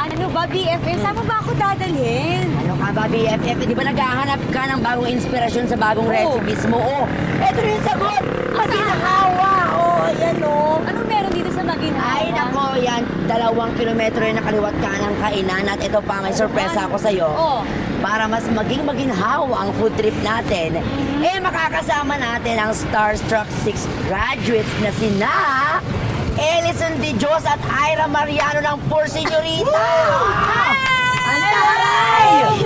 Ano ba, BFF? Saan mo ba ako dadalhin? Ano ka ba, BFF? Di ba naghahanap ka ng bagong inspirasyon sa bagong recipes mo? Oh, eto na yung sagot! Maginhawa! Oh, yan oh! Anong meron dito sa Maginhawa? Ay, nako, yan. 2 kilometro yung nakaliwat ka ng kainan. At ito pa, may sorpresa ako sa'yo. Oh. Para mas maging maginhawa ang food trip natin, makakasama natin ang Starstruck 6 graduates na sina Ellison De Dios at Ira Mariano ng Poor Señorita! Ang taray!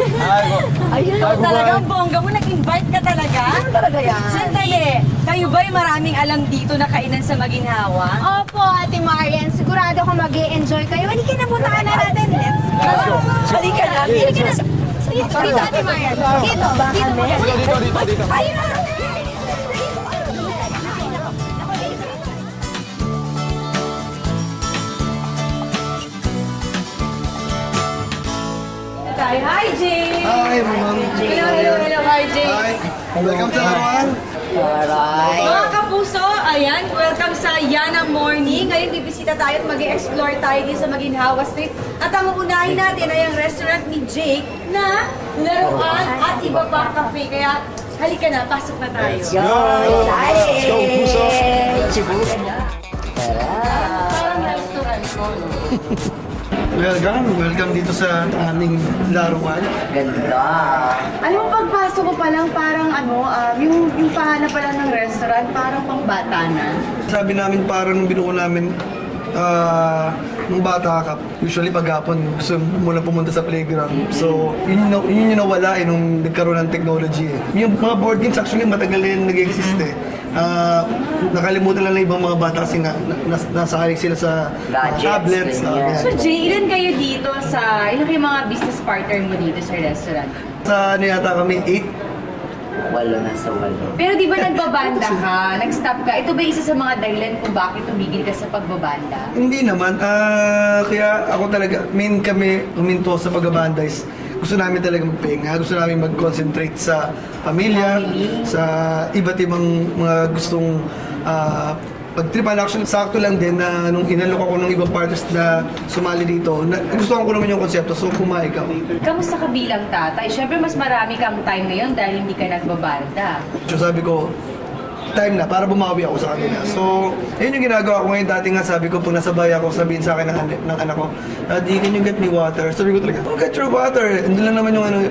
Ayun, talagang bongga mo. Nag-invite ka talaga? Ano talaga yan? Sandali, kayo ba'y maraming alam dito na kainan sa Maginhawa? Opo, Ate Marian. Sigurado ko mag-e-enjoy kayo. Halika na, puntahan na natin. Let's go. Halika na! Halika na. Dito, Ate Marian. Dito. Dito. Ayun na! Hi, Jay! Hi, ma'am. Hello, hi, Jay! Hi. Welcome sa Laruan. Alright! Mga kapuso, ayan, welcome sa Yana Morning. Ngayon, bibisita tayo at mag-explore tayo dito sa Maginhawa Street. At ang uunahin natin ay ang restaurant ni Jake na laruan at iba pang cafe. Kaya, halika na, pasok na tayo. Let's go, puso. Parang restaurant ko, no? Welcome dito sa aming laruan. Ganda! Alam mo, pagpasok ko pa lang, parang yung pahanap pa lang ng restaurant, parang pang bata na. Sabi namin parang nung binuo namin nung bata ka, usually paghapon gusto mo na pumunta sa playground. So, yun yung nawala nung nagkaroon ng technology Yung mga board games actually matagal na yun nag-exist nakalimutan lang ng ibang mga bata kasi nasahay sila sa Gadgets, tablets. ganyan. So, Jay, ilan kayo dito ilan kayo mga business partner mo dito sa restaurant? Sa yata kami, 8. Walo na sa walo. Pero di ba nagbabanda ka? Nag-stop ka? Ito ba isa sa mga dahilan kung bakit tumigil ka sa pagbabanda? Hindi naman. Kaya ako talaga, kami huminto sa pagbabanda is gusto namin talaga magpahinga. Gusto namin mag-concentrate sa pamilya, sa iba't ibang mga gustong pag-tripan. Actually, sakto lang din na nung inalok ako ng ibang partners na sumali dito, gusto ko naman yung konsepto, so kumain kami. Kamusta ka bilang tatay? Siyempre, mas marami kang time ngayon dahil hindi ka nagbabanda. So sabi ko, time na para bumawi ako sa kanila. So, yun yung ginagawa ko ngayon. Dati nga sabi ko, pag nasa bahay ako, sabihin sa akin ng anak ko, Daddy, can you get me water? Sabi ko talaga, oh, get your water. Hindi lang naman yung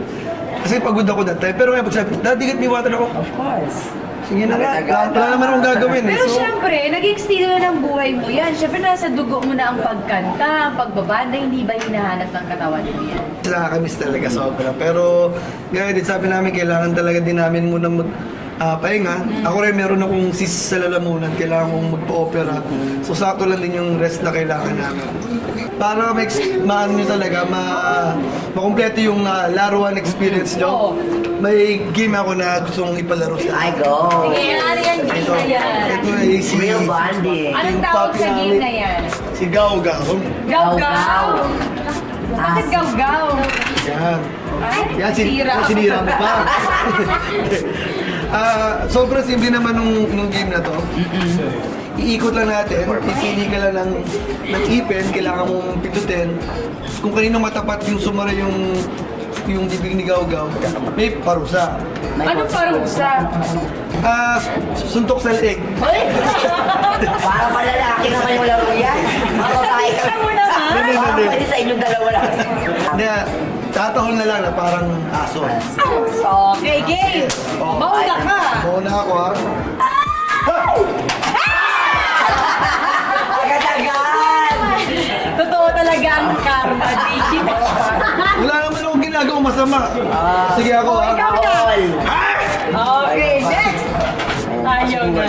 kasi pagod ako that time. Pero ngayon, pag sabi, Daddy, get me water ako. Of course. Sige na nga, wala naman akong gagawin Pero So, siyempre, naging estilo na ng buhay mo yan. Siyempre, nasa dugo mo na ang pagkanta, ang pagbabanda, hindi ba hinahanap ng katawan mo yan? nakakamiss talaga sobra. Pero, gaya din sabi namin, kailangan talaga din namin muna pahinga. Ako rin meron akong sis sa lalamunan, kailangan kong magpa-opera. So sakto lang din yung rest na kailangan namin. Para maano nyo talaga, makumpleto yung laruan experience nyo. May game ako na gusto kong ipalaro sa I go! Sige, ano yan, game na yan? Ito ay si... Real bonding. Anong tawag sa game na yan? Si Gao Gao. Gaw-gaw! Bakit gaw-gaw? Yan. Ay, Yan, sira. sinira mo pa. Sobrang simple naman nung game na to. Iikot lang natin, pipili ka lang ng ipin, kailangan mong pindutin. Kung kanino matapat yung sumara yung bibig ni Gao Gao, may parusa. Anong parusa? Suntok sa leeg. Para malalaki naman yung laro yan. Mga babae ka. Alam mo naman? Hindi, pwede sa inyong dalawa lang. Na tatahol na lang na parang aso. Okay, game! Mauna ka! Mauna ako ha. Agad-agad! Totoo talaga ang karma, Jay. Wala naman akong ginagawang masama. Sige ako ha. Ikaw na! All! Okay, next! Ayaw na.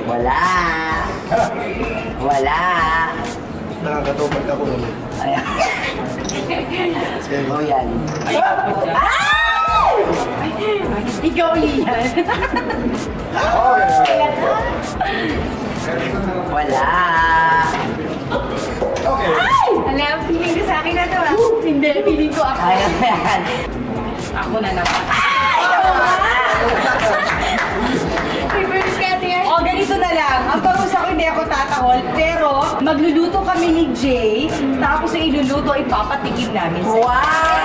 Wala. Wala. Nakakatupad ako naman. Ayan. Oh, yan. Ikaw yan. Wala. Alam, feeling ko sa akin na to Hindi, feeling ko ako. Ayan, ayan. Ako na naman. Reverse ka, Ate Yan. O, ganito na lang. Ang parusa ko hindi ako tatahol. Pero magluluto kami ni Jay. Tapos yung iluluto, ipapatikim namin sa Wow!